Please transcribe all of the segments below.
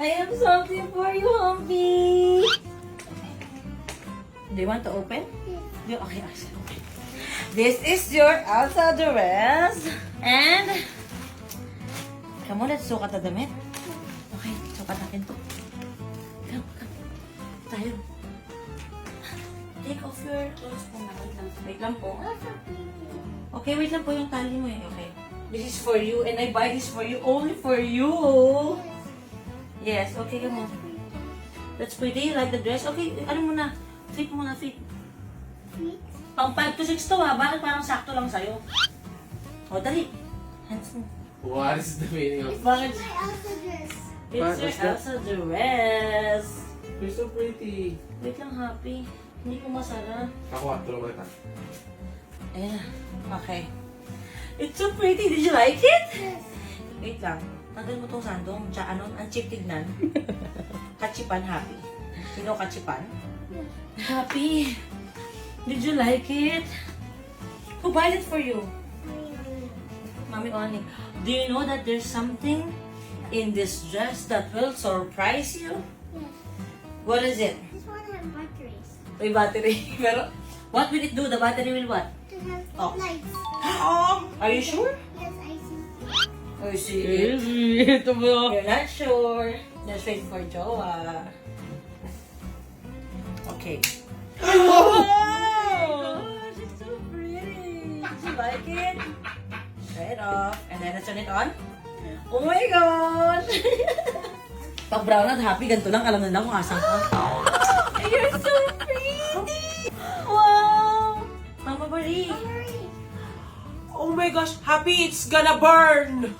I have something for you, Humpy. Do you want to open? Okay, okay. This is your Elsa dress. And, come on, let's sukat na damit. Okay, sukat natin to. Come. Tayo. Take off your clothes po na. Wait lang po. Okay, wait lang po yung tali mo eh. Okay. This is for you and I buy this for you. Only for you. Yes, okay, come on. That's pretty. You like the dress? Okay, ano muna? Fit muna, fit. Pang 5 to 6 to ha. Bakit parang sakto lang sa'yo? O, dali. Hands mo. What is the meaning of Bakit? My Elsa dress. It's your Elsa dress. You're so pretty. Wait lang, Happy. Hindi ko masara. Ako, tulong mo kita. Ayan. Okay. It's so pretty. Did you like it? Yes. Wait lang. Tanggal mo tong sandong. Tsaka ano, ang cheap tignan. Kachipan, Happy. Sino kachipan? Happy. Did you like it? Who bought it for you? Mommy only. Do you know that there's something in this dress that will surprise you? Yes. What is it? This one has batteries. May battery. Pero, what will it do? The battery will what? To have Oh. lights. Are you sure? Yes, I see. I see it. You're not sure. Let's wait for Joa. Okay. Oh! It's so pretty. Did you like it? Try it off. And then let's turn it on. Oh my God! Pag brown at Happy, ganito lang. Alam na lang kung asan ka. You're so pretty! Wow! Mama Marie. Hurry. Oh my gosh, Happy, it's gonna burn!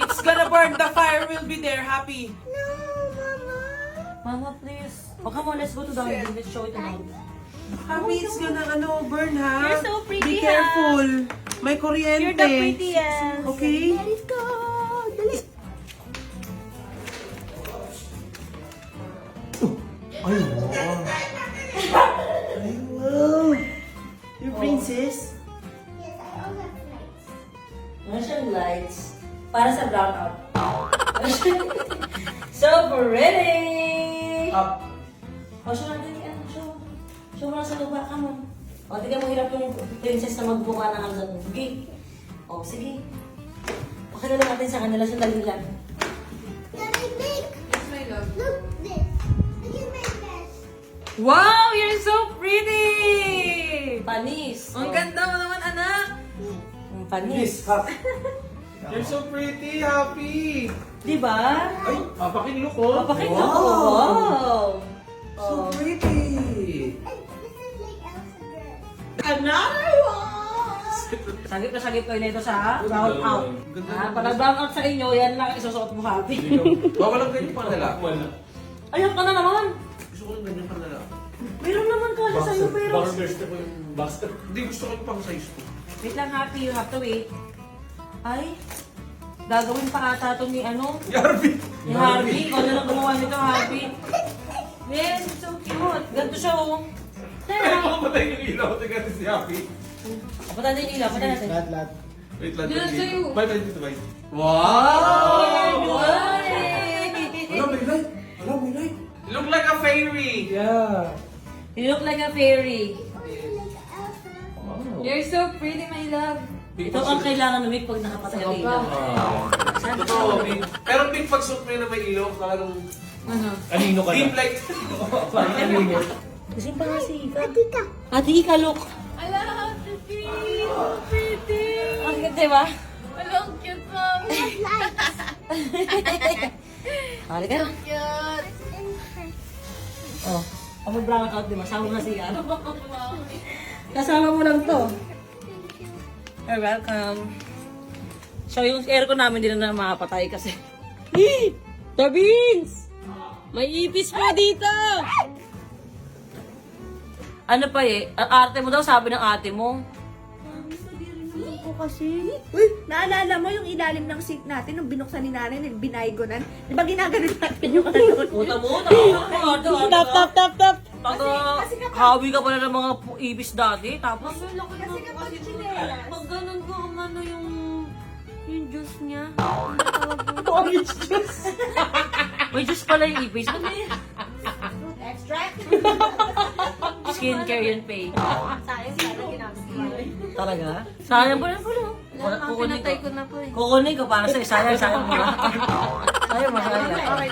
It's gonna burn. The fire will be there, Happy. No, Mama. Mama, please. Oh, come on, let's go to the wedding. Let's show it to Mom. Happy, it's gonna burn, ha? You're so pretty, Be careful. May kuryente. You're the prettiest. Okay? Let it go. Dali. Ay, wow. Ay, wow. Your princess? Yes, I also have lights. Ano siyang lights? Para sa brownout. So pretty! Up. O, show natin yan. Show mo lang sa lupa ka mo. O, tignan mo hirap yung princess na magbuka ng ano sa sige. O, sige. Pakita lang natin sa kanila sa dali lang. Can I make? Yes, my love. Look this. This is my best. Wow, you're so pretty! Panis. Ang ganda mo naman, anak. Panis. You're so pretty, Happy. Diba? Ay, papakin look ko. Papakita ko. Wow! So pretty. And this is like Elsa dress. Another one! Sagip na sagip kayo nito sa brown out. Pag brown out sa inyo, yan lang isusuot mo, Happy. Baka lang ganyan pang lalaki. Wala. Ayun ka na naman. Gusto ko lang ganyan pang lalaki. Meron naman kasi sa'yo, pero... ko yung boxer. Hindi, gusto ko yung pang size ko. Wait lang, Happy. You have to wait. Ay, gagawin pa ata ito ni ano? Yarby. Ni Harvey. Ikaw na lang gumawa nito, Harvey. Yes, it's so cute. Ganito siya, oh. Ay, Tara. makamatay yung ilaw. Tingnan si Happy. Patan natin yung ilaw. Patan natin. Wait lang. Yun, sa'yo. Bye, bye, dito, bye. Oh, Wow! good. may light. Alam, may light. Look like a fairy. Yeah. You look like a fairy. Also like Elsa. You're so pretty, my love. Ito ang kailangan lumik pag nakapatay ang ilaw. Totoo, big. Pero big pag-suot mo yun na may ilaw, talagang Anino ka deep like... Kasi pa nga si Ika. Tika. Ate Ika, look. I love the tree. So pretty. Ang ganda, diba? Hello, cute mom. Lights. Halika na. Cute. And her. Oh, ang brown out, diba? Sama mo na si Ika. Kasama mo lang to. You're welcome. So, yung aircon namin din na makapatay kasi. The beans! May ipis po dito! Ano pa eh? Ang arte mo daw, sabi ng ate mo. Ko kasi. Uy, naalala mo yung ilalim ng seat natin nung binuksan ni nanay, binaygonan? Di ba ginaganon natin yung ano? Puta mo, tap, tap, tap, tap. Kasi kapag- Hawi ka pala ng mga ibis dati, tapos... Kasi kapag chinelas. Pag ganun ko, ano yung juice niya? Orange juice. May juice pala yung ipis. Ano yun? Fruit extract. Skincare yun, Pay. Sayang sana ginagawa. Talaga? Sayang po na po. Kukunin Pinatay ko na po eh. Kukunin ko para sa'yo. Sayang mo. Sayang mo, sayang. Okay,